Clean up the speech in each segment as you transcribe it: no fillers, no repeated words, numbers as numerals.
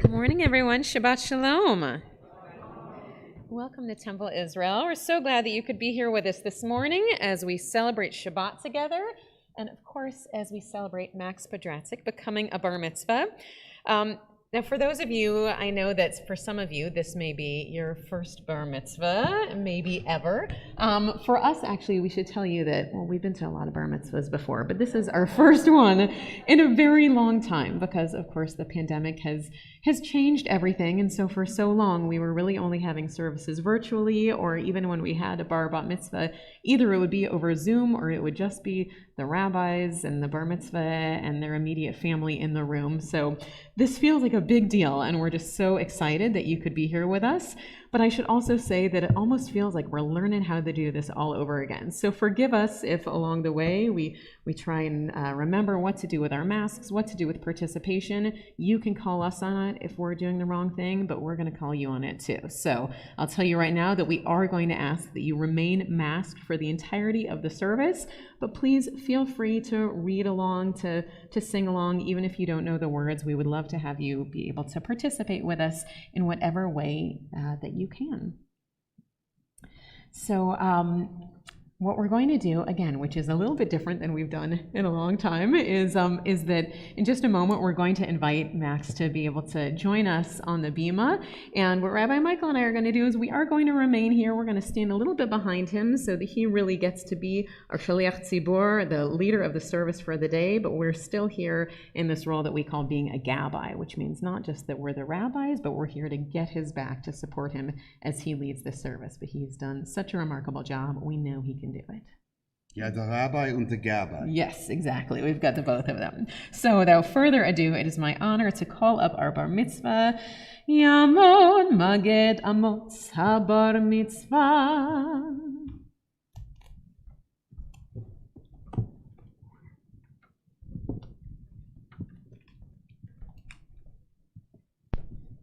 Good morning, everyone. Shabbat Shalom. Welcome to Temple Israel. We're so glad that you could be here with us this morning as we celebrate Shabbat together, and of course, as we celebrate Max Padratzik becoming a bar mitzvah. Now, for those of you, I know that for some of you, this may be your first bar mitzvah, maybe ever. For us, actually, we should tell you that, well, we've been to a lot of bar mitzvahs before, but this is our first one in a very long time because, of course, the pandemic has changed everything. And so for so long, we were really only having services virtually, or even when we had a bar bat mitzvah, either it would be over Zoom or it would just be the rabbis and the bar mitzvah and their immediate family in the room. So this feels like a big deal, and we're just so excited that you could be here with us. But I should also say that it almost feels like we're learning how to do this all over again. So forgive us if along the way we try and remember what to do with our masks, what to do with participation. You can call us on it if we're doing the wrong thing, but we're going to call you on it too. So I'll tell you right now that we are going to ask that you remain masked for the entirety of the service, but please feel free to read along, to sing along, even if you don't know the words. We would love to have you be able to participate with us in whatever way that you can. So what we're going to do, again, which is a little bit different than we've done in a long time, is that in just a moment we're going to invite Max to be able to join us on the bima. And what Rabbi Michael and I are going to do is we are going to remain here. We're going to stand a little bit behind him so that he really gets to be our shaliach tzibur, the leader of the service for the day. But we're still here in this role that we call being a gabbai, which means not just that we're the rabbis, but we're here to get his back, to support him as he leads the service. But he's done such a remarkable job. We know he can do it. Yeah, the rabbi and the gabbai. Yes, exactly. We've got the both of them. So without further ado, it is my honor to call up our bar mitzvah. Yamod Maged Amot Habar Mitzvah.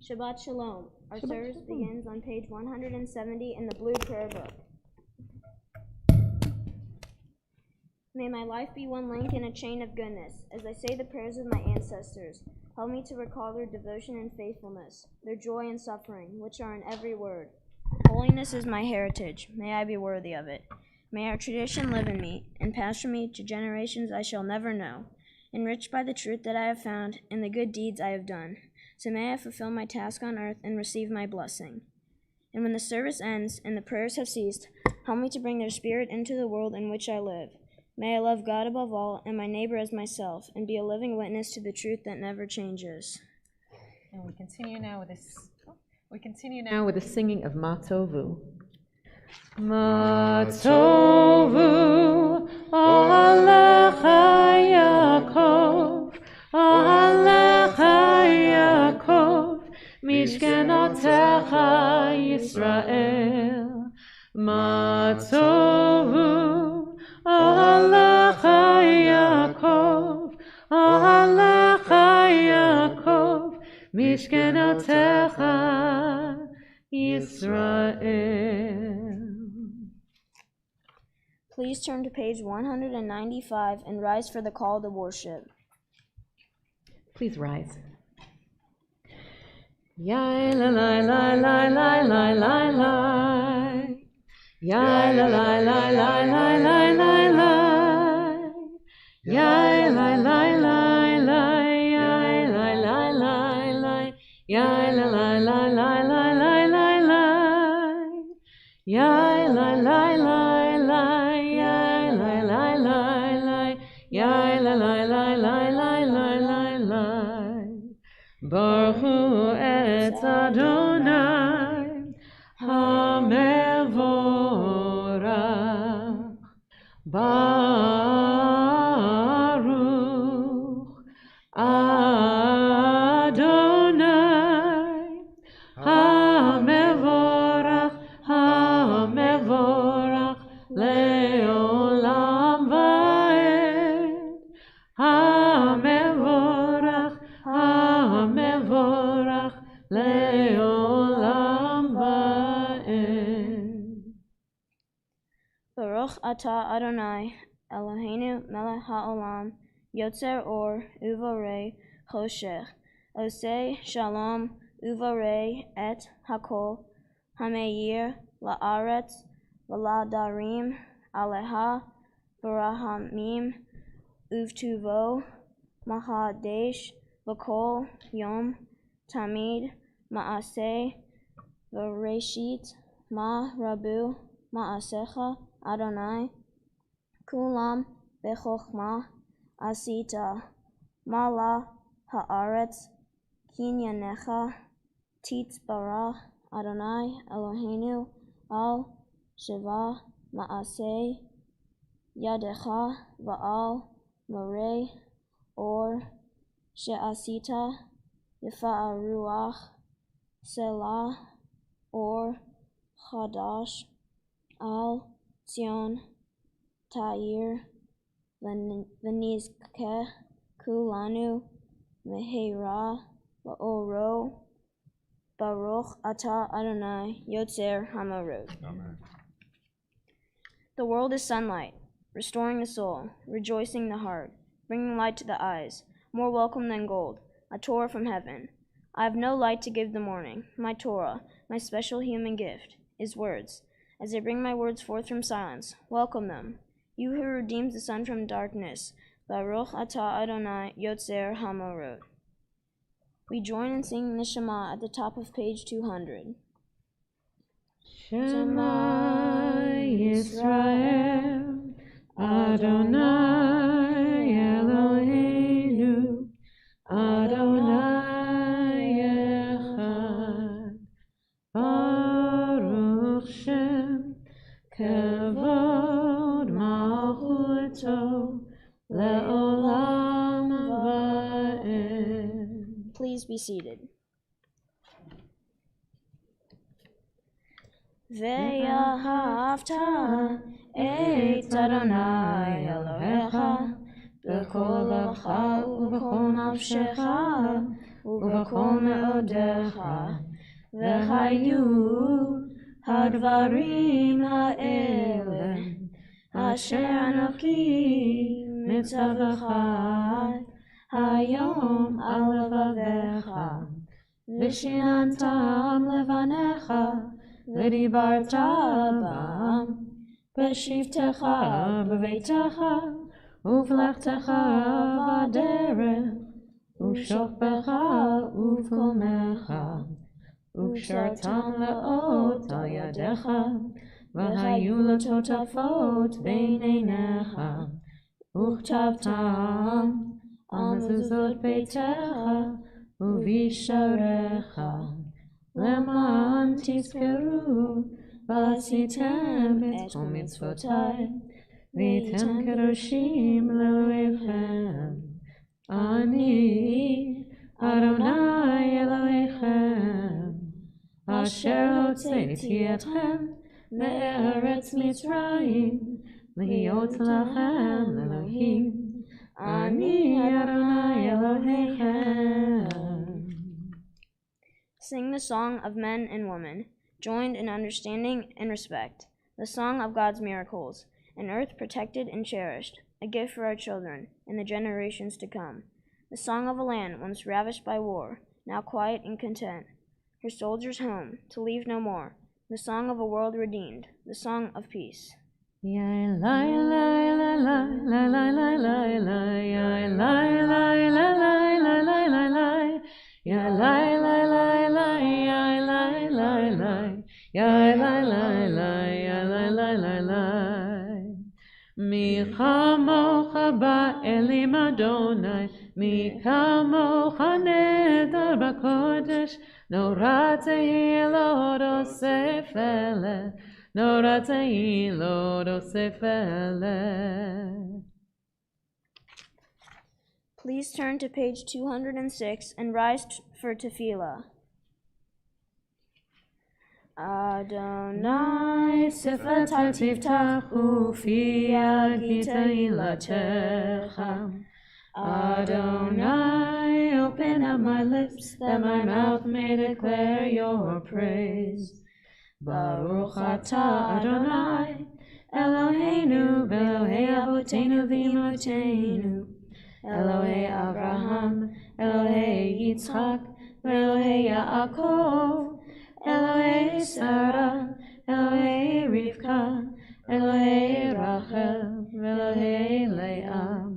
Shabbat Shalom. Our service begins on page 170 in the Blue Prayer Book. May my life be one link in a chain of goodness. As I say the prayers of my ancestors, help me to recall their devotion and faithfulness, their joy and suffering, which are in every word. Holiness is my heritage. May I be worthy of it. May our tradition live in me and pass from me to generations I shall never know, enriched by the truth that I have found and the good deeds I have done. So may I fulfill my task on earth and receive my blessing. And when the service ends and the prayers have ceased, help me to bring their spirit into the world in which I live. May I love God above all and my neighbor as myself, and be a living witness to the truth that never changes. And we continue now with the singing of Matovu. Matovu Alecha Yaakov, Alecha Yaakov, Mishkenotecha Yisrael. Matovu Alecha Yaakov, Alecha Yaakov, Mishkenotecha Yisrael. Please turn to page 195 and rise for the call to worship. Please rise. Yai la la la la la la la la. Yai la la la la la la la la. Yai la la la la. Yai la la la la. Yai la la la la la la la la. Yai la la la la. Yai la la la la. Yai la la la la la la la la. Baruch Hu et Adonai HaMevorach. Baruch Adonai HaMevorach, HaMevorach le'olam va'ed. HaMevorach, HaMevorach le'olam va'ed. Baruch atah Adonai, Eloheinu melech ha'olam, yotzer or uvorei choshech, Oseh shalom uvarei et hakol hameir la'aretz v'ladarim aleha v'rahamim uvtuvo mahadesh v'kol yom tamid ma'aseh v'reshit ma rabu ma'asecha Adonai kulam bechokhmah asita mala haaretz kinyanecha titzbarach Adonai Eloheinu al sheva ma'aseh yadecha va'al moreh or she'asita yifa'aruach selah or chadash al Tzion Ta'ir v'nizkeh kulanu mehera v'oro Baruch Ata Adonai Yotzer Hamarot. Amen. The world is sunlight, restoring the soul, rejoicing the heart, bringing light to the eyes, more welcome than gold, a Torah from heaven. I have no light to give the morning. My Torah, my special human gift, is words. As I bring my words forth from silence, welcome them. You who redeems the sun from darkness, Baruch Ata Adonai Yotzer Hamarot. We join in singing the Shema at the top of page 200. Shema Yisrael, Adonai Eloheinu, Adonai Echad, Baruch Shem, Kevod Malchuto, Le'olam Va'ed. Please be seated. Ve'ahavta et Adonai Elohecha b'kol lecha u'b'kol nafshecha u'b'kol me'odecha v'chayu hadvarim ha'ele asher anochi mitzavecha hayom al levavecha v'shinantam levanecha v'dibarta bam b'shivtecha b'veitecha uflechtecha v'derech u'shokbecha u'fkomecha u'kshartam le'ot al yadecha v'hayu l'totafot bein einecha u'chtavtam al mezuzot beitecha u'visharecha Leman tizkeru v'asitem et kol mitzvotai v'yitem kedoshim le'olechem Ani Adonai Elohechem asher hotzeiti etchem me'eretz Mitzrayim liot lachem Elohim Ani Adonai Elohechem. Sing the song of men and women, joined in understanding and respect, the song of God's miracles, an earth protected and cherished, a gift for our children and the generations to come, the song of a land once ravished by war, now quiet and content, her soldiers home, to leave no more, the song of a world redeemed, the song of peace. Mi chamocha ba'elim Adonai, mi chamocha nedar b'kodesh, noratehi lo dosef eleh, noratehi lo dosef eleh. Please turn to page 206 and rise for tefillah. Adonai sifletai tiftachu fi agita ilatecha. Adonai, open up my lips, that my mouth may declare your praise. Baruch atah Adonai, Eloheinu, Elohei Avotenu v'Imotenu, Elohei Avraham, Elohei Yitzchak, Elohei Yaakov, Elohei Sarah, Elohei Rivka, Elohei Rachel, Elohei Leah,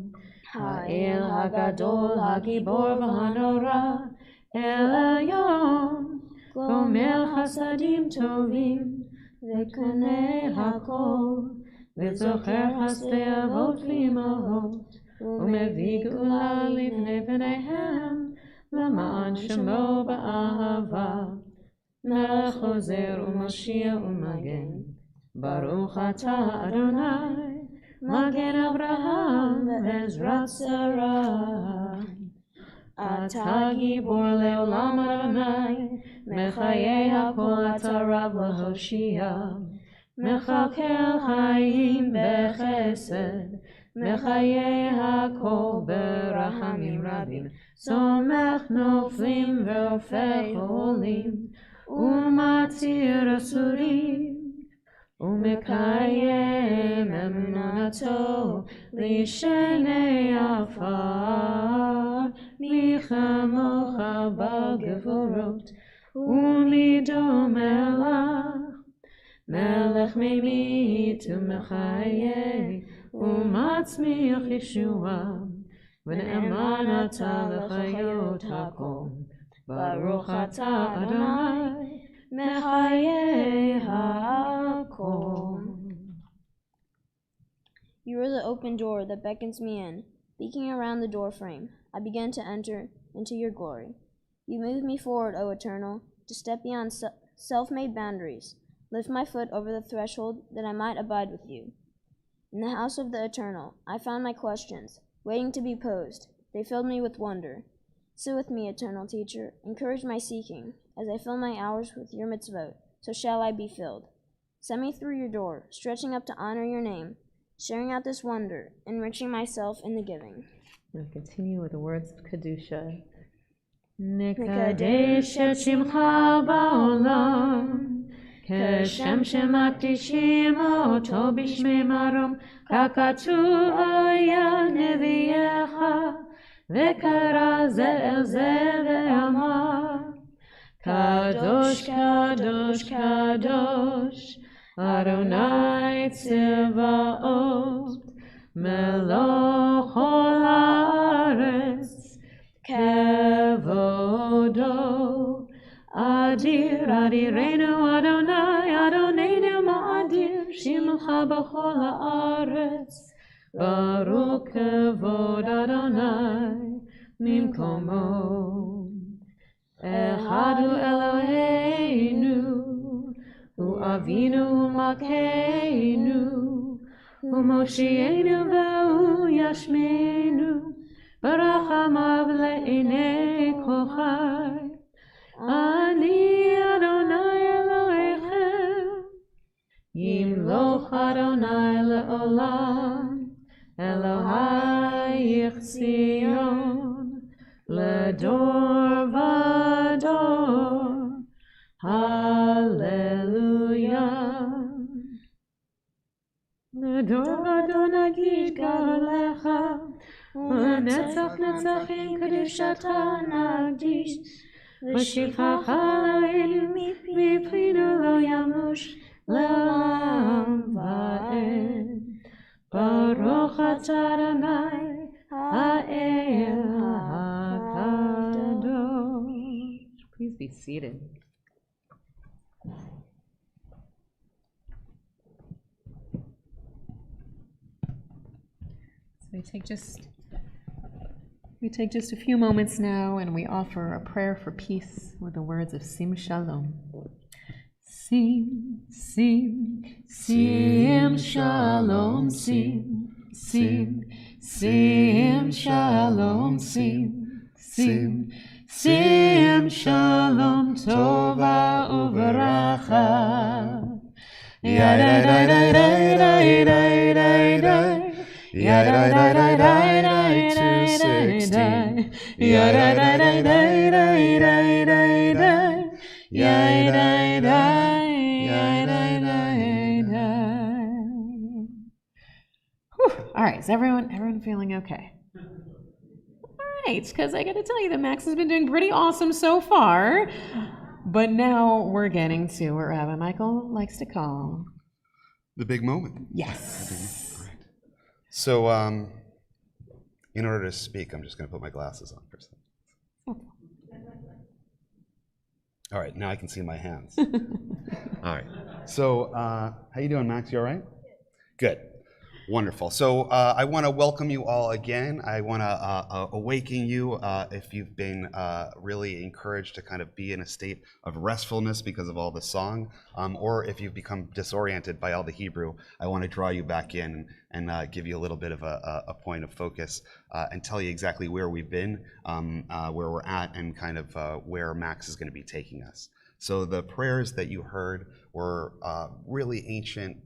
Ha'el Hagadol, Hagibor v'Hanora, El Elyon, Gomel Chasadim Tovim, V'Konei Hakol, V'Zocher Hasdei Avot V'Imahot, U'Mevii Geula Livnei B'neihem, L'ma'an Shemo Ba'ahava, Melech Ozer U'Mashiach U'Magen, Baruch Atah Adonai, Magen Avraham Ve'ezrat Sarah. Atah Gibor Le'olam Adonai, Mechayei Hakol Atah Rav Lehoshia, Mechakel Chaim Bechesed, Mechayei Hakol Berachamim Rabim, Somech Noflim Ve'ofech Olim, U'matir Asurim, U'mekayem Emunato L'shenei Afar, Michamocha B'gevorot, U'mido Melech, Melech Memit U'mechayeh, U'matzmiach Yeshua, V'ne'eman Atah L'chayot Hakol, Baruch Atah Adonai, Mechayeh Hakol. You are the open door that beckons me in. Peeking around the doorframe, I begin to enter into your glory. You move me forward, O Eternal, to step beyond self-made boundaries. Lift my foot over the threshold that I might abide with you. In the house of the Eternal, I found my questions, waiting to be posed. They filled me with wonder. Sit with me, Eternal Teacher. Encourage my seeking. As I fill my hours with your mitzvot, so shall I be filled. Send me through your door, stretching up to honor your name, sharing out this wonder, enriching myself in the giving. We'll continue with the words of Kedusha. Nekadesh et shimcha ba'olam, Keshem shemakdishim oto b'shmei marom, kakatu aya neviecha, vekara ze el ze ve'amar, Kadosh, Kadosh, Kadosh, Adonai Tzevaot, Meloch Kol Haaretz, Kevodo, Adir, Adirenu Adonai, Adonenu Ma'adir, Shimcha B'chol Haaretz, Baruch Kevod Adonai, Mimkomo. Echadu Eloheinu, Hu Avinu Malkeinu, Hu Moshienu Ve'hu Yashmeinu, Barachamav Le'inei Kol Chai. Ani Adonai Elohechem, Yimloch Adonai Le'olam, Elohai Yichzion, Ledor vador, Hallelujah. Ledor vador nagid galecha, U'netzach netzachim kedushatcha nagdish, V'shivchacha Eloheinu mipinu lo yamush, Le'olam va'ed. Baruch atah Adonai, Ha'el HaKadosh. Please be seated. So we take just a few moments now and we offer a prayer for peace with the words of Sim Shalom. Sim, sim, sim shalom, sim, sim, sim shalom, sim, sim, sim shalom, tova uveracha. Yada da da da da da da da. Yada da da da da da 260. Yada da da da da da da da. Yada da. All right, is everyone feeling okay? right, because I got to tell you that Max has been doing pretty awesome so far. But now we're getting to what Rabbi Michael likes to call The big moment. yes. Correct. So, in order to speak, I'm just going to put my glasses on for a second. All right, now I can see my hands. All right. So, how you doing, Max? You all right? Good. Wonderful. So I want to welcome you all again. I want to awaken you if you've been really encouraged to kind of be in a state of restfulness because of all the song, or if you've become disoriented by all the Hebrew. I want to draw you back in and give you a little bit of a point of focus and tell you exactly where we've been, where we're at, and kind of where Max is going to be taking us. So the prayers that you heard were really ancient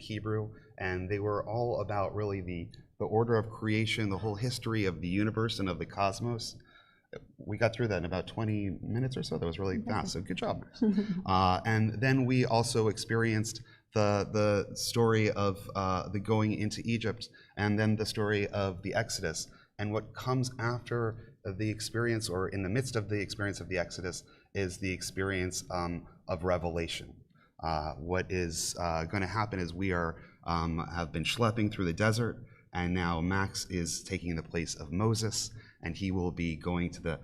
Hebrew, and they were all about really the order of creation, the whole history of the universe and of the cosmos. We got through that in about 20 minutes or so. That was really fast, so good job, Max. And then we also experienced the story of the going into Egypt, and then the story of the Exodus. And what comes after the experience, or in the midst of the experience of the Exodus, is the experience of revelation. What is going to happen is we are have been schlepping through the desert, and now Max is taking the place of Moses, and he will be going to the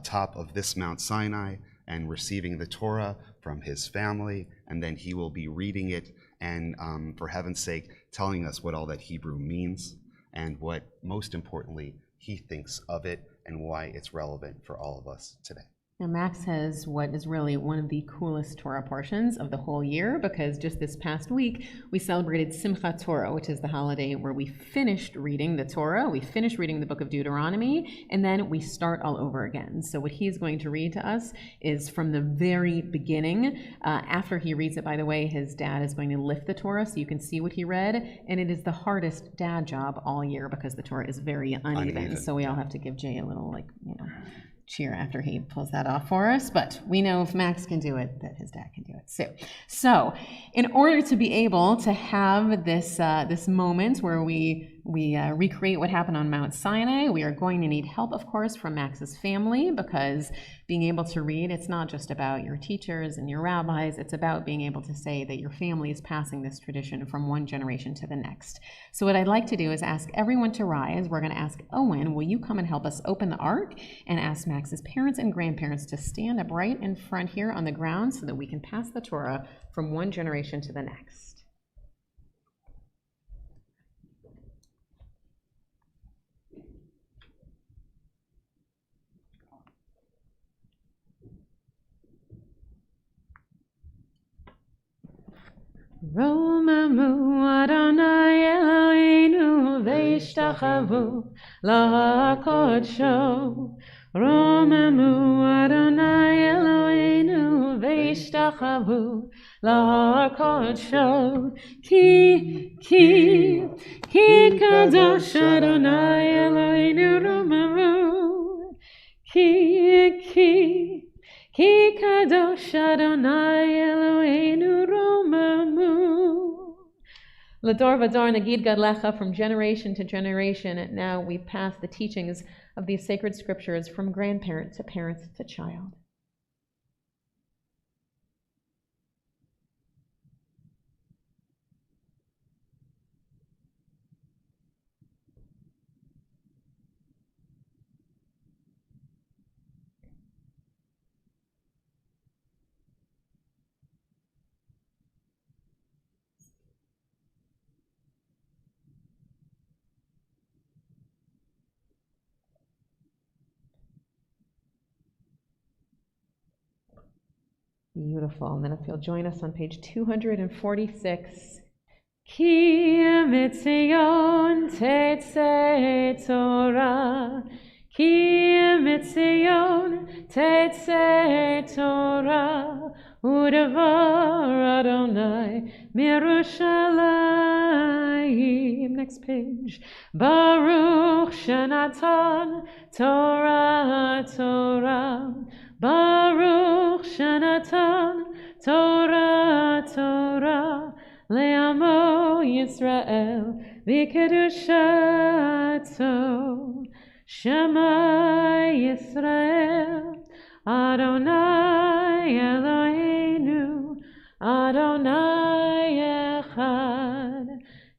top of this Mount Sinai and receiving the Torah from his family, and then he will be reading it and, for heaven's sake, telling us what all that Hebrew means and what, most importantly, he thinks of it and why it's relevant for all of us today. Now, Max has what is really one of the coolest Torah portions of the whole year, because just this past week, we celebrated Simchat Torah, which is the holiday where we finished reading the Torah, we finished reading the book of Deuteronomy, and then we start all over again. So what he's going to read to us is from the very beginning. After he reads it, by the way, his dad is going to lift the Torah so you can see what he read, and it is the hardest dad job all year because the Torah is very uneven. So we all have to give Jay a little, cheer after he pulls that off for us, but we know if Max can do it, that his dad can do it. So in order to be able to have this this moment where we recreate what happened on Mount Sinai, we are going to need help, of course, from Max's family, because being able to read, it's not just about your teachers and your rabbis, it's about being able to say that your family is passing this tradition from one generation to the next. So what I'd like to do is ask everyone to rise. We're going to ask Owen, will you come and help us open the ark, and ask Max's parents and grandparents to stand up right in front here on the ground so that we can pass the Torah from one generation to the next. רוממו אדוני אלוהינו והשתחוו לקודשו. רוממו אדוני אלוהינו והשתחוו לקודשו. כי קדוש אדוני אלוהינו רוממו. כי kadosh Adonai Eloheinu romamu. Lador vador nagid gadlecha, from generation to generation. And now we pass the teachings of these sacred scriptures from grandparent to parent to child. Beautiful. And then if you'll join us on page 246. Ki mitzion tetzeh Torah. Ki mitzion tetzeh Torah. Udevar Adonai mirushalayim. Next page. Baruch shenatan Torah Torah. Baruch shenatan Torah Torah le'amo Yisrael v'kedushato. Shema Yisrael, Adonai Eloheinu, Adonai Echad,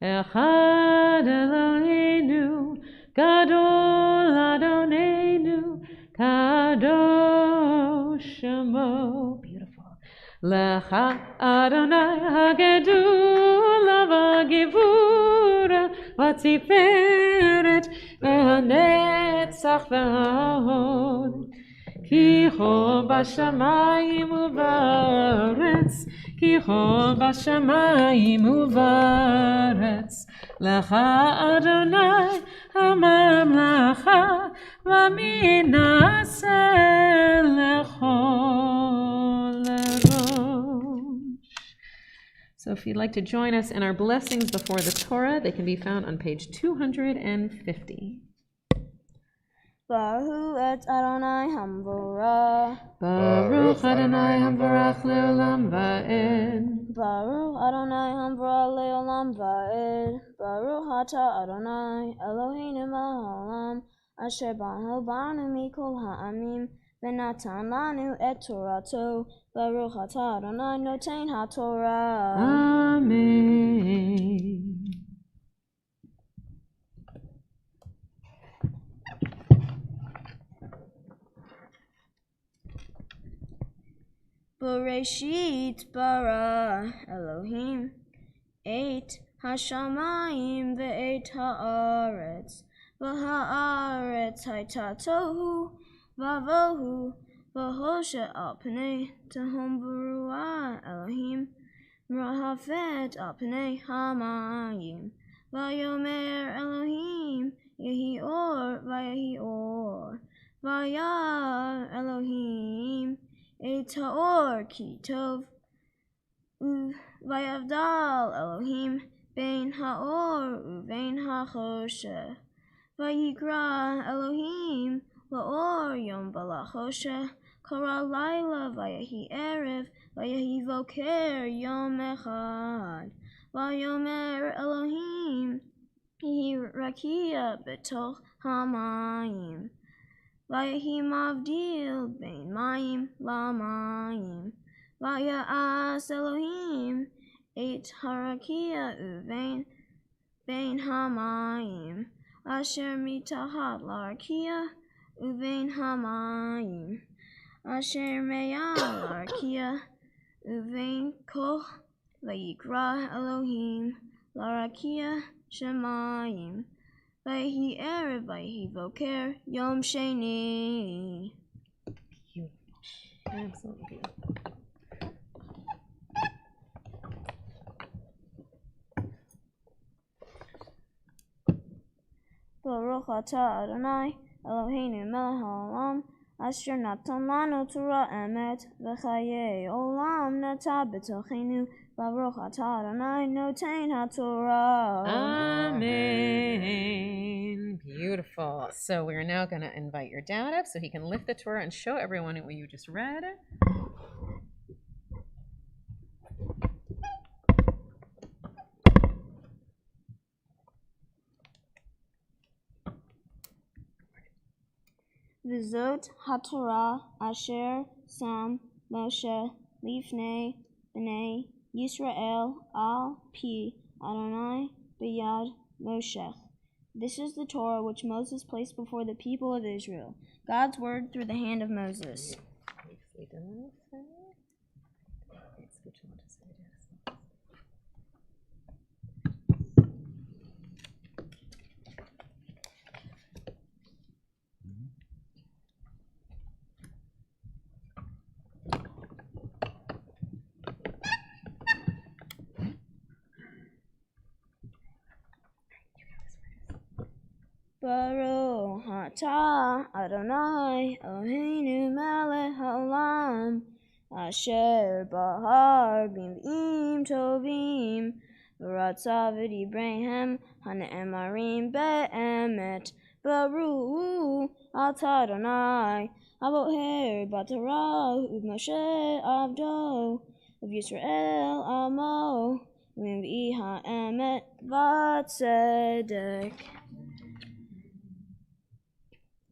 Echad Eloheinu, Gadol Adonenu, Kadosh Shemo. Beautiful. Lecha Adonai Hagedula V'Givura V'Tiferet V'Hanetzach V'Hod Ki Ho B'Shamayim U'Va'aretz Ki Ho B'Shamayim U'Va'aretz Lecha Adonai HaMamlacha V'Minaseh Lechol Erosh. So if you'd like to join us in our blessings before the Torah, they can be found on page 250. Baruch et Adonai Hamvorah. Baruch Adonai Hamvorach Leolam Va'ed. Baruch Adonai Hamvorah Leolam Va'ed. Baruch Ata Adonai Eloheinu melech haolam asher ba'al banu mikol ha'amim v'natan lanu et Torato. Baruch Ata Adonai noten ha'Torah. Amen. Bereshit bara Elohim et hashamayim ve'et haaretz v'haaretz hayta tohu vavohu v'hoshe al pnei tehom beruah Elohim mrahafet al pnei hamayim vayomer Elohim yehi or vayehi or vayar Elohim Et haor ki tov vayavdal Elohim bein haor uvein hachosheh vayikra Elohim laor yom balachosheh kara laila vayehi erev vayehi voker yom echad vayomer Elohim yehi rakia betoch hamayim Vayehi mavdil bein mayim lamayim. Vaya'as Elohim et harakia uvein bein hamayim. Asher mitahat larakia uvein hamayim. Asher meyal larakia uvein koch vayikra Elohim larakia shemayim. Vayehi erev, vayehi voker, yom sheni. Beautiful. Absolutely beautiful. Baruch atah Adonai, Eloheinu melech haolam, asher natan lanu Torah emet, v'chayei olam nata b'tochenu. Baruch atah Adonai, noten ha'Torah. Amen. Beautiful. So we're now going to invite your dad up so he can lift the Torah and show everyone what you just read. V'zot ha'Torah asher sam Moshe lifnei b'nei Yisrael al pi Adonai b'yad Moshe. This is the Torah which Moses placed before the people of Israel, God's word through the hand of Moses. Baruch atah Adonai Eloheinu melech haolam asher bahar b'im tovim v'ratza v'dibrayhem hane'emarim be'emet. Baruch atah Adonai aboher b'Torah u'Moshe avdo v'Yisrael amo v'mvi ha'emet v'tzedek.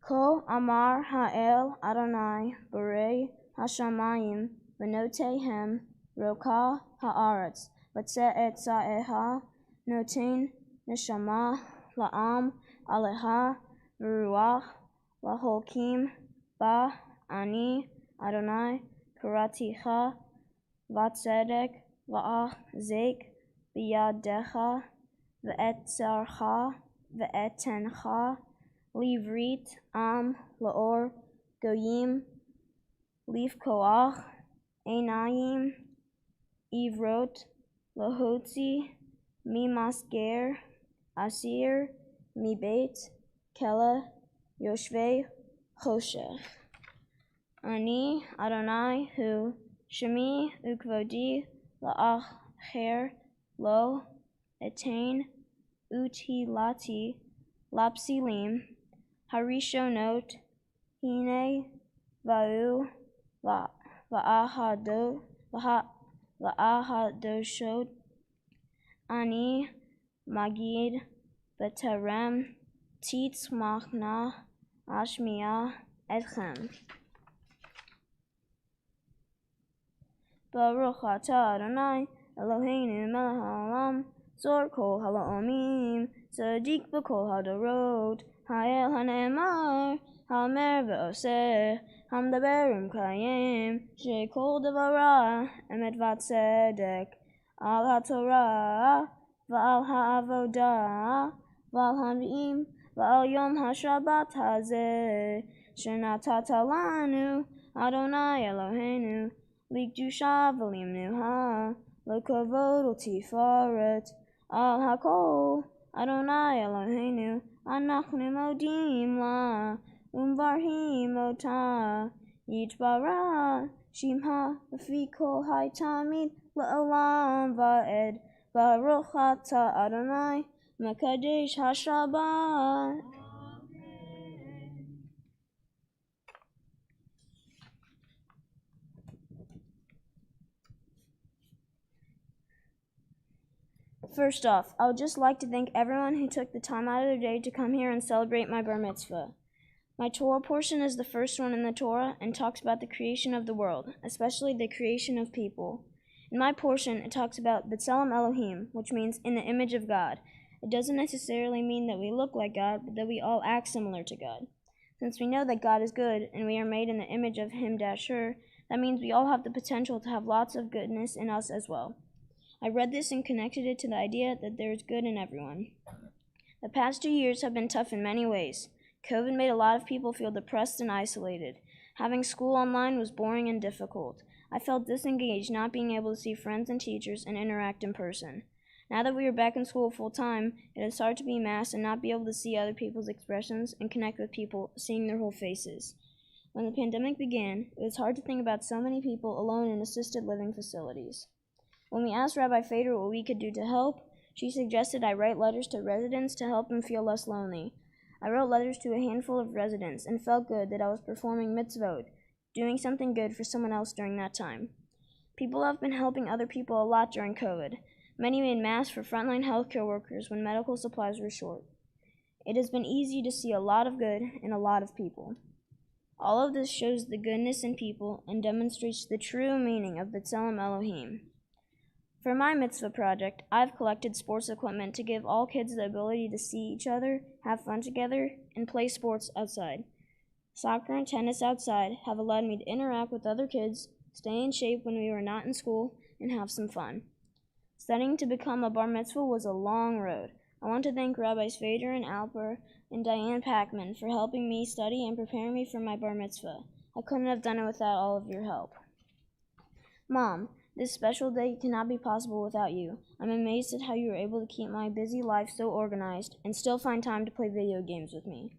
Ko amar ha'el Adonai borei hashamayim v'notehem roka ha'aretz v'tze'et sa'eha noten neshama la'am aleha v'ruach laholkim ba ani Adonai karaticha v'tzedek v'achzek biyadecha v'etzarcha v'etencha livrit am laor goyim leaf koach einayim ivrot lahotzi mi masger asir mi beit kela yoshvei choshech ani Adonai hu shemi ukvodi la'acher lo etain utilati lapsilim harishonot hine va'u va'ahadoshot ani magid beterem titz machna ashmiya etchem Baruch atah Adonai Eloheinu melech haolam zor kol ha'olamim tzaddik b'kol hadorot ha'el ha'ne'emar ha'omer ve'oseh ha'medaber u'mekayem she'kol devara emet v'tzedek al ha'torah v'al ha'avodah v'al ha'nvi'im v'al yom ha'shabbat hazeh shenatata lanu Adonai Eloheinu Likdusha v'limnuha l'kovod u'tifaret al hakol Adonai Eloheinu anachnu modim la umvarhim ota yitbara shimha v'fi kol haytamid la'olam va'ed Baruch atah Adonai mekadesh hashabbat. First off, I would just like to thank everyone who took the time out of their day to come here and celebrate my bar mitzvah. My Torah portion is the first one in the Torah and talks about the creation of the world, especially the creation of people. In my portion, it talks about B'Tselem Elohim, which means in the image of God. It doesn't necessarily mean that we look like God, but that we all act similar to God. Since we know that God is good and we are made in the image of Him Dasher, that means we all have the potential to have lots of goodness in us as well. I read this and connected it to the idea that there is good in everyone. The past 2 years have been tough in many ways. COVID made a lot of people feel depressed and isolated. Having school online was boring and difficult. I felt disengaged not being able to see friends and teachers and interact in person. Now that we are back in school full time, it is hard to be masked and not be able to see other people's expressions and connect with people, seeing their whole faces. When the pandemic began, it was hard to think about so many people alone in assisted living facilities. When we asked Rabbi Fader what we could do to help, she suggested I write letters to residents to help them feel less lonely. I wrote letters to a handful of residents and felt good that I was performing mitzvot, doing something good for someone else during that time. People have been helping other people a lot during COVID. Many made masks for frontline healthcare workers when medical supplies were short. It has been easy to see a lot of good in a lot of people. All of this shows the goodness in people and demonstrates the true meaning of B'Tselem Elohim. For my mitzvah project, I've collected sports equipment to give all kids the ability to see each other, have fun together, and play sports outside. Soccer and tennis outside have allowed me to interact with other kids, stay in shape when we were not in school, and have some fun. Studying to become a bar mitzvah was a long road. I want to thank Rabbis Fader and Alper and Diane Packman for helping me study and preparing me for my bar mitzvah. I couldn't have done it without all of your help. Mom, this special day cannot be possible without you. I'm amazed at how you were able to keep my busy life so organized and still find time to play video games with me.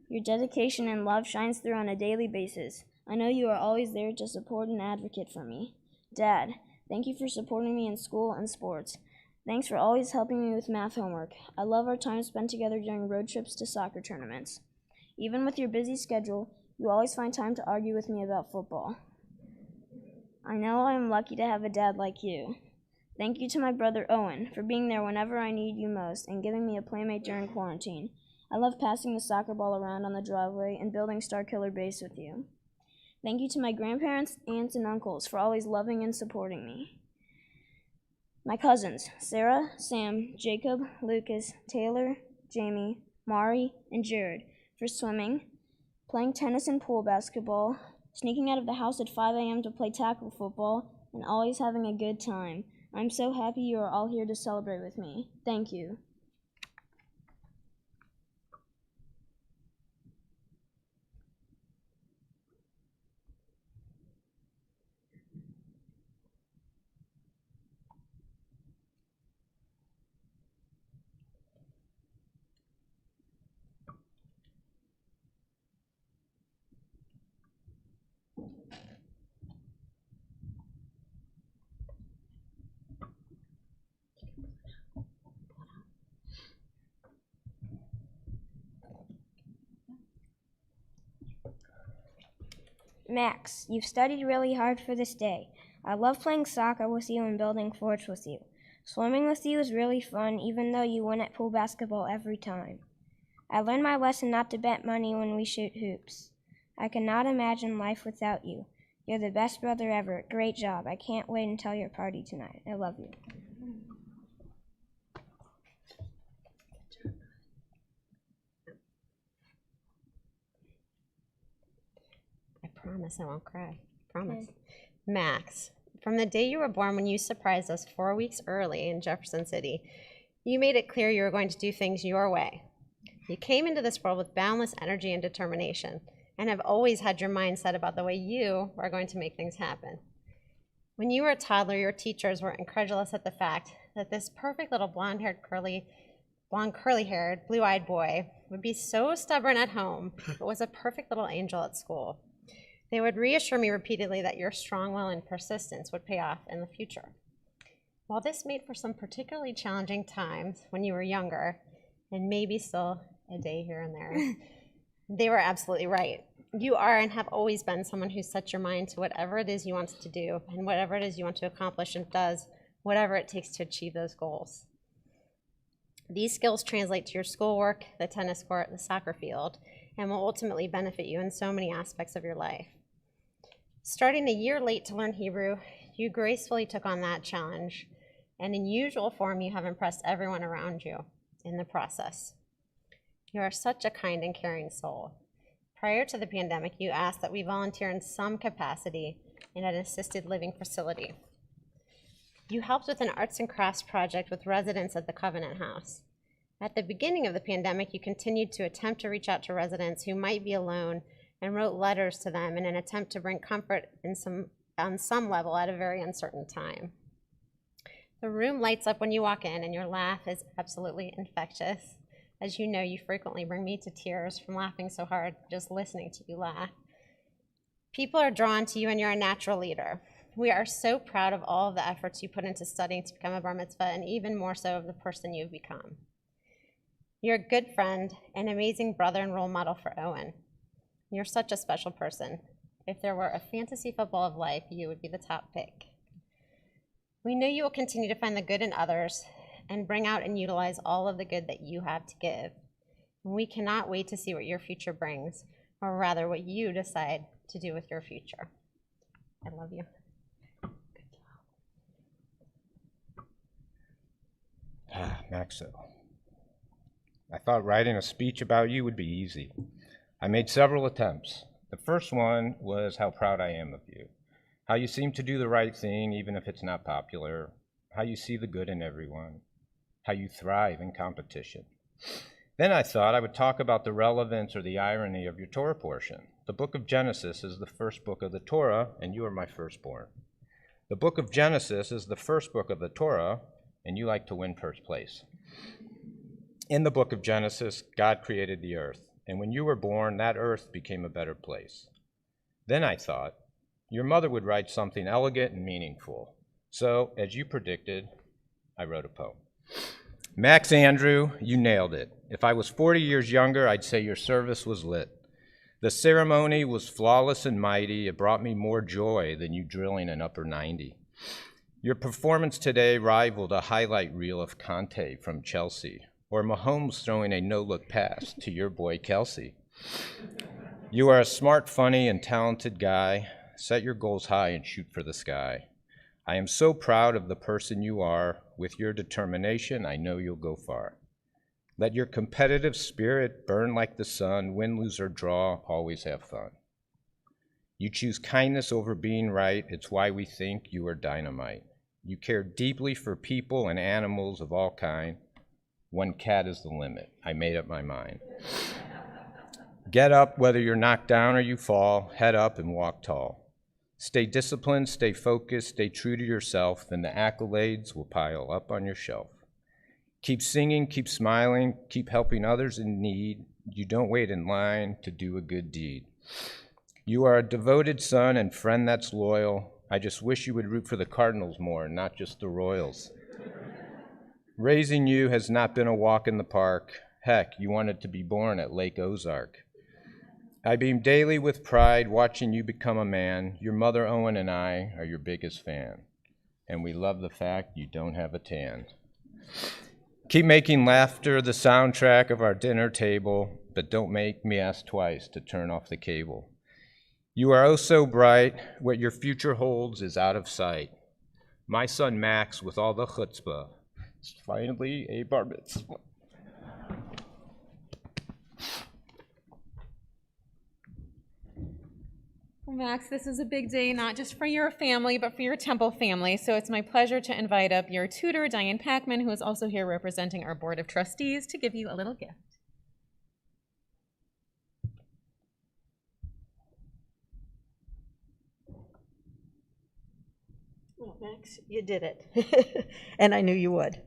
Your dedication and love shines through on a daily basis. I know you are always there to support and advocate for me. Dad, thank you for supporting me in school and sports. Thanks for always helping me with math homework. I love our time spent together during road trips to soccer tournaments. Even with your busy schedule, you always find time to argue with me about football. I know I am lucky to have a dad like you. Thank you to my brother Owen for being there whenever I need you most and giving me a playmate during quarantine. I love passing the soccer ball around on the driveway and building Star Killer Base with you. Thank you to my grandparents, aunts, and uncles for always loving and supporting me. My cousins, Sarah, Sam, Jacob, Lucas, Taylor, Jamie, Mari, and Jared, for swimming, playing tennis and pool basketball, sneaking out of the house at 5 a.m. to play tackle football, and always having a good time. I'm so happy you are all here to celebrate with me. Thank you. Max, you've studied really hard for this day. I love playing soccer with you and building forts with you. Swimming with you is really fun, even though you win at pool basketball every time. I learned my lesson not to bet money when we shoot hoops. I cannot imagine life without you. You're the best brother ever. Great job. I can't wait until your party tonight. I love you. I promise I won't cry. Promise. Max, from the day you were born when you surprised us 4 weeks early in Jefferson City, you made it clear you were going to do things your way. You came into this world with boundless energy and determination, and have always had your mind set about the way you are going to make things happen. When you were a toddler, your teachers were incredulous at the fact that this perfect little blonde, curly-haired, blue-eyed boy would be so stubborn at home, but was a perfect little angel at school. They would reassure me repeatedly that your strong will and persistence would pay off in the future. While this made for some particularly challenging times when you were younger, and maybe still a day here and there, they were absolutely right. You are and have always been someone who sets your mind to whatever it is you want to do and whatever it is you want to accomplish, and does whatever it takes to achieve those goals. These skills translate to your schoolwork, the tennis court, the soccer field, and will ultimately benefit you in so many aspects of your life. Starting a year late to learn Hebrew, you gracefully took on that challenge, and in usual form, you have impressed everyone around you in the process. You are such a kind and caring soul. Prior to the pandemic, you asked that we volunteer in some capacity in an assisted living facility. You helped with an arts and crafts project with residents at the Covenant House. At the beginning of the pandemic, you continued to attempt to reach out to residents who might be alone and wrote letters to them in an attempt to bring comfort on some level at a very uncertain time. The room lights up when you walk in, and your laugh is absolutely infectious. As you know, you frequently bring me to tears from laughing so hard just listening to you laugh. People are drawn to you, and you're a natural leader. We are so proud of all of the efforts you put into studying to become a bar mitzvah, and even more so of the person you've become. You're a good friend, an amazing brother and role model for Owen. You're such a special person. If there were a fantasy football of life, you would be the top pick. We know you will continue to find the good in others and bring out and utilize all of the good that you have to give. And we cannot wait to see what your future brings, or rather what you decide to do with your future. I love you. Maxo, I thought writing a speech about you would be easy. I made several attempts. The first one was how proud I am of you, how you seem to do the right thing even if it's not popular, how you see the good in everyone, how you thrive in competition. Then I thought I would talk about the relevance or the irony of your Torah portion. The book of Genesis is the first book of the Torah, and you are my firstborn. The book of Genesis is the first book of the Torah, and you like to win first place. In the book of Genesis, God created the earth, and when you were born, that earth became a better place. Then I thought, your mother would write something elegant and meaningful. So, as you predicted, I wrote a poem. Max Andrew, you nailed it. If I was 40 years younger, I'd say your service was lit. The ceremony was flawless and mighty. It brought me more joy than you drilling an upper 90. Your performance today rivaled a highlight reel of Conte from Chelsea. or Mahomes throwing a no-look pass to your boy Kelsey. You are a smart, funny, and talented guy. Set your goals high and shoot for the sky. I am so proud of the person you are. With your determination, I know you'll go far. Let your competitive spirit burn like the sun. Win, lose, or draw, always have fun. You choose kindness over being right. It's why we think you are dynamite. You care deeply for people and animals of all kind. One cat is the limit. I made up my mind. Get up whether you're knocked down or you fall. Head up and walk tall. Stay disciplined, stay focused, stay true to yourself, then the accolades will pile up on your shelf. Keep singing, keep smiling, keep helping others in need. You don't wait in line to do a good deed. You are a devoted son and friend that's loyal. I just wish you would root for the Cardinals more, not just the Royals. Raising you has not been a walk in the park. Heck, you wanted to be born at Lake Ozark. I beam daily with pride watching you become a man. Your mother, Owen, and I are your biggest fan. And we love the fact you don't have a tan. Keep making laughter the soundtrack of our dinner table, but don't make me ask twice to turn off the cable. You are oh so bright. What your future holds is out of sight. My son Max, with all the chutzpah, is finally a bar mitzvah. Well, Max, this is a big day, not just for your family, but for your Temple family. So it's my pleasure to invite up your tutor, Diane Packman, who is also here representing our Board of Trustees, to give you a little gift. Well, Max, you did it, and I knew you would.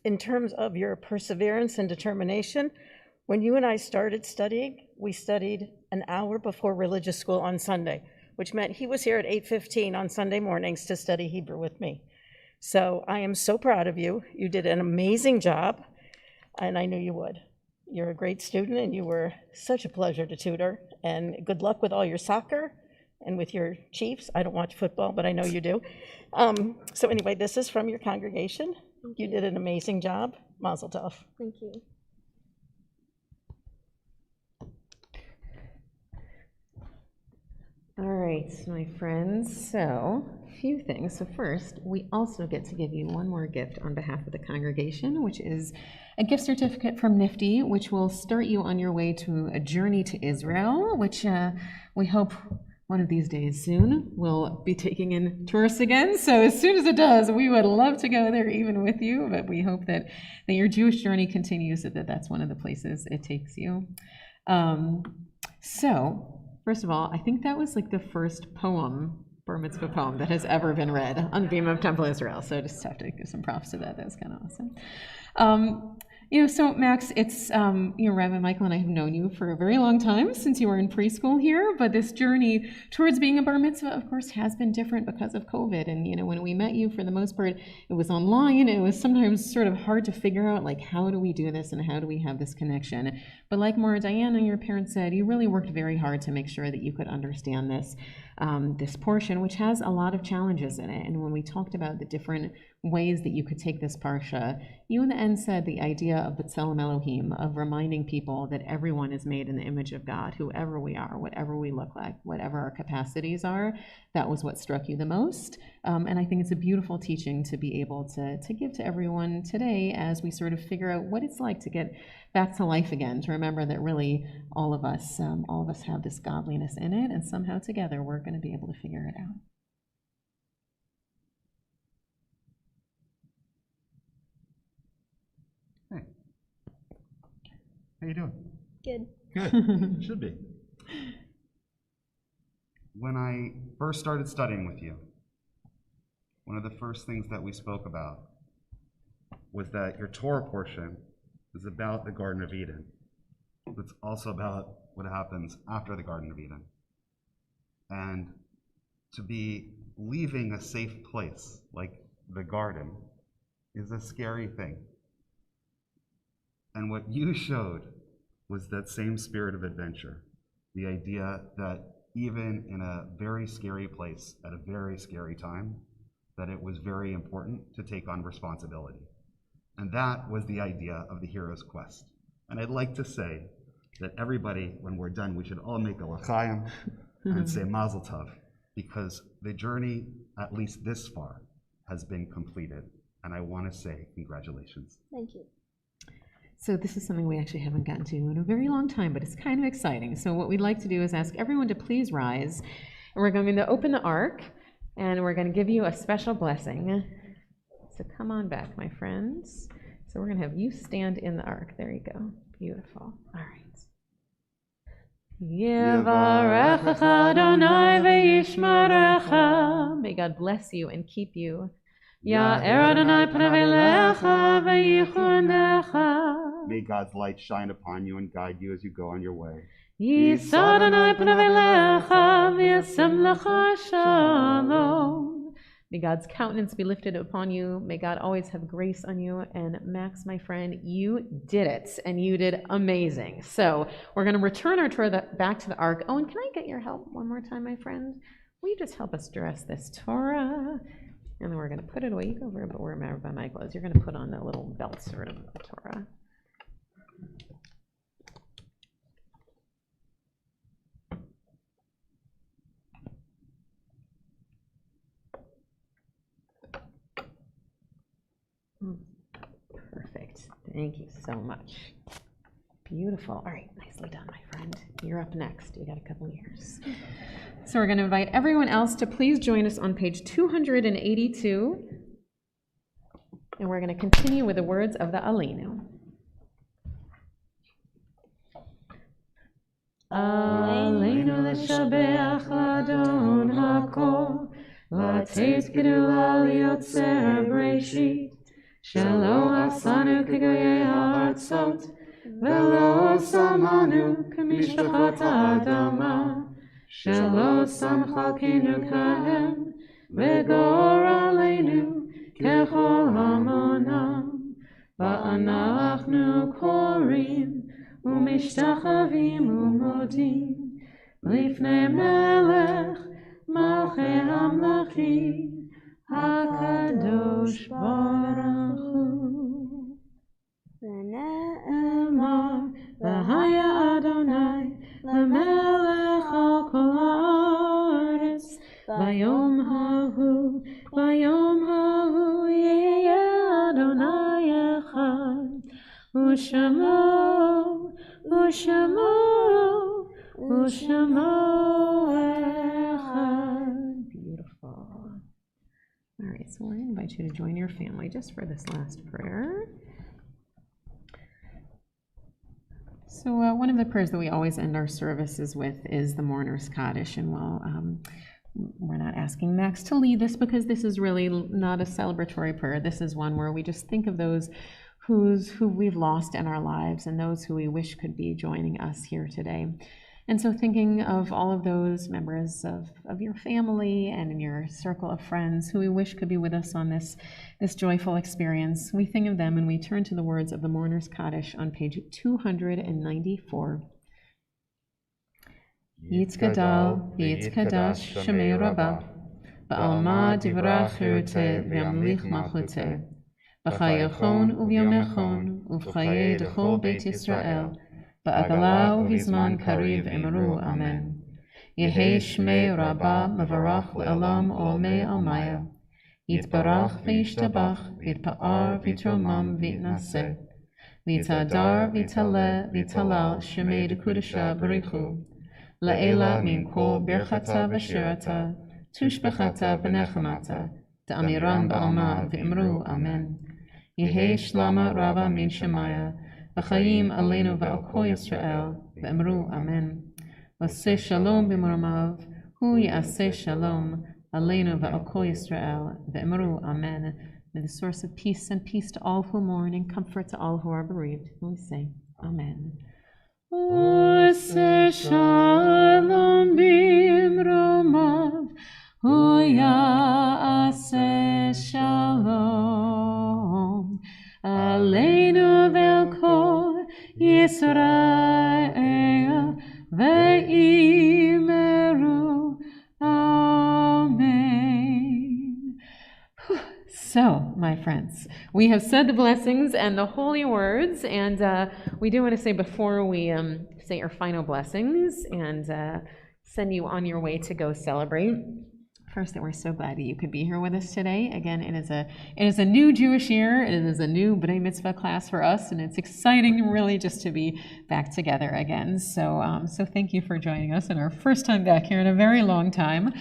In terms of your perseverance and determination, when you and I started studying, we studied an hour before religious school on Sunday, which meant he was here at 8:15 on Sunday mornings to study Hebrew with me. So I am so proud of you. You did an amazing job, and I knew you would. You're a great student, and you were such a pleasure to tutor, and good luck with all your soccer and with your Chiefs. I don't watch football, but I know you do. So anyway, this is from your congregation. You did an amazing job. Mazel tov. Thank you. All right, my friends, so a few things. So first, we also get to give you one more gift on behalf of the congregation, which is a gift certificate from Nifty, which will start you on your way to a journey to Israel, which we hope one of these days soon we'll be taking in tourists again. So as soon as it does, we would love to go there even with you, but we hope that your Jewish journey continues, so that's one of the places it takes you. So first of all, I think that was like the first poem, bar mitzvah poem, that has ever been read on the beam of Temple Israel. So I just have to give some props to that. That was kind of awesome. So Max, it's, Rabbi Michael and I have known you for a very long time, since you were in preschool here, but this journey towards being a bar mitzvah, of course, has been different because of COVID. And, when we met you, for the most part, it was online. It was sometimes sort of hard to figure out, like, how do we do this and how do we have this connection? But like Maura Diana, your parents said, you really worked very hard to make sure that you could understand this, this portion, which has a lot of challenges in it. And when we talked about the different ways that you could take this parsha, you in the end said the idea of B'Tselem Elohim, of reminding people that everyone is made in the image of God, whoever we are, whatever we look like, whatever our capacities are. That was what struck you the most. And I think it's a beautiful teaching to be able to give to everyone today as we sort of figure out what it's like to get back to life again, to remember that really all of us have this godliness in it, and somehow together we're going to be able to figure it out. Hey, how you doing? Good. Good, should be. When I first started studying with you, one of the first things that we spoke about was that your Torah portion is about the Garden of Eden. It's also about what happens after the Garden of Eden. And to be leaving a safe place like the garden is a scary thing. And what you showed was that same spirit of adventure, the idea that even in a very scary place at a very scary time, that it was very important to take on responsibility. And that was the idea of the hero's quest. And I'd like to say that everybody, when we're done, we should all make a l'chaim and say mazel tov, because the journey, at least this far, has been completed. And I want to say congratulations. Thank you. So this is something we actually haven't gotten to in a very long time, but it's kind of exciting. So what we'd like to do is ask everyone to please rise, and we're going to open the ark, and we're going to give you a special blessing. So come on back, my friends. So we're going to have you stand in the ark. There you go. Beautiful. All right. Yevarechecha Adonai v'yishmerecha. May God bless you and keep you. Ya'er Adonai panav elecha v'yichunecha. May God's light shine upon you and guide you as you go on your way. Yisad Adonai panav elecha v'yasem lecha shalom. May God's countenance be lifted upon you. May God always have grace on you. And Max, my friend, you did it, and you did amazing. So we're going to return our Torah back to the ark. Owen, can I get your help one more time, my friend? Will you just help us dress this Torah? And then we're going to put it away. You go over but where by my clothes. You're going to put on the little belt sort of the Torah. Perfect. Thank you so much. Beautiful. All right, nicely done, my friend. You're up next. You got a couple years. So we're going to invite everyone else to please join us on page 282. And we're going to continue with the words of the Aleinu. Aleinu l'shabeach l'adon hakol, l'ateit gedula liotzer b'reishit, shelo asanu k'goyei ha'artzot, velo samanu k'mishpachat ha'adama, shelo samchalkenu kahem, v'gor aleinu kechol hamonam, va'anachnu korim, ומשתחווים ומודים לפני מלך מלכי המלכים הקדוש ברוך הוא. ונאמר והיה אדוני למלך על כל הארץ ביום ההוא יהיה אדוני אחד Ushamo echad. Beautiful. All right, so we're going to invite you to join your family just for this last prayer. So one of the prayers that we always end our services with is the Mourner's Kaddish, and we're not asking Max to lead this because this is really not a celebratory prayer. This is one where we just think of those who we've lost in our lives and those who we wish could be joining us here today. And so thinking of all of those members of your family and in your circle of friends who we wish could be with us on this joyful experience, we think of them and we turn to the words of the Mourner's Kaddish on page 294. Yitzkadal, Yitzkadash, Shemei Rabbah, Ba'alma divrach hiruteh, v'yamlich malchuteh, B'chayachon uvyomechon, uvchaye dechol Beit Yisrael, Ba'agala uvizman kariv emru amen. Yehei Shmei Rabbah mevarach le'olam olmei almaya, Yitbarach v'yishtabach, v'yitpa'ar v'yitromam v'yitnaseh, v'yitadar v'yitaleh v'yitalal Shemei dekudasha barichu, La'ela min kol birchata v'shirata, tushbechata v'nechamata, Ta'amiran ba'alma v'imru amen. Yehei shlama rava min shemaya, v'chayim aleinu v'al kol Yisrael, v'imru amen. V'aseh shalom b'moramav, hu ya'aseh shalom, aleinu v'al kol Yisrael, v'imru amen. May the source of peace and peace to all who mourn and comfort to all who are bereaved. And we say, amen. V'aseh shalom b'moramav, hu ya'aseh shalom, aleinu ve'al kol Yisrael, ve'imeru amen. So, my friends, we have said the blessings and the holy words, and we do want to say before we say our final blessings and send you on your way to go celebrate, first, that we're so glad that you could be here with us today. Again, it is a new Jewish year. It is a new B'nai Mitzvah class for us, and it's exciting, really, just to be back together again. So thank you for joining us in our first time back here in a very long time.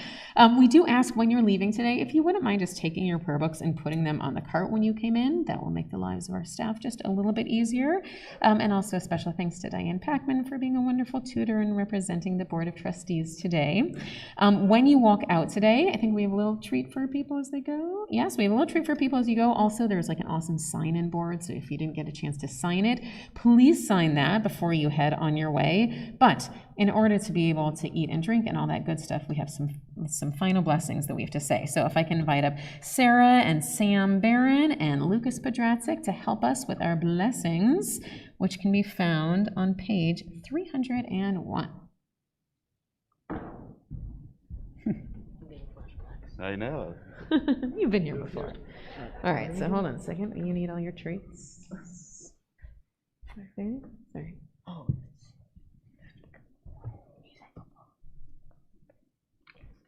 We do ask when you're leaving today, if you wouldn't mind just taking your prayer books and putting them on the cart when you came in. That will make the lives of our staff just a little bit easier. And also special thanks to Diane Packman for being a wonderful tutor and representing the Board of Trustees today. When you walk out today, I think we have a little treat for people as they go. Yes, we have a little treat for people as you go. Also, there's like an awesome sign-in board, so if you didn't get a chance to sign it, please sign that before you head on your way. But in order to be able to eat and drink and all that good stuff, we have some final blessings that we have to say. So if I can invite up Sarah and Sam Barron and Lucas Padratzik to help us with our blessings, which can be found on page 301. I know. You've been here before. All right, so hold on a second. You need all your treats. Okay, sorry. All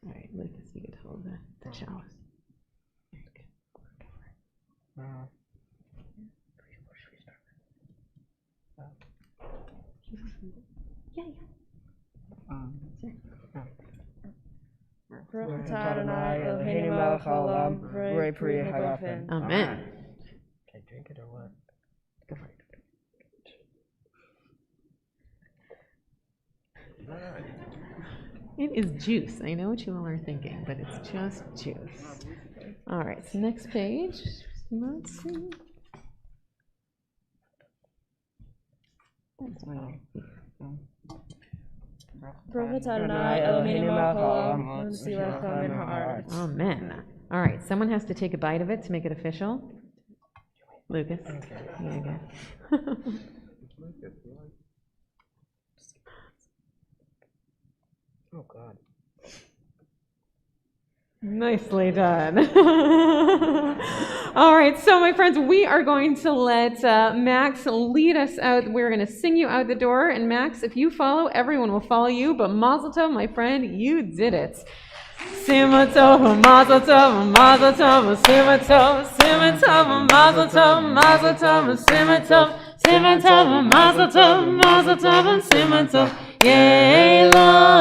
right, Lucas, you could hold the chalice. Amen. Can I drink it or what? Go for it. It is juice. I know what you all are thinking, but it's just juice. All right, so next page. Let's see. Amen. All right, someone has to take a bite of it to make it official. Lucas. Yeah, good. Oh, God. Nicely done. All right, so my friends, we are going to let Max lead us out. We're going to sing you out the door, and Max, if you follow, everyone will follow you, but Mazel Tov, my friend, you did it. Sima Tov, Mazel Tov, Mazel Tov, Sima Tov, Sima Tov, Mazel Tov, Mazel Tov, Sima Tov, Sima Tov, Mazel Tov, Mazel Tov, Sima Tov, Yelanu.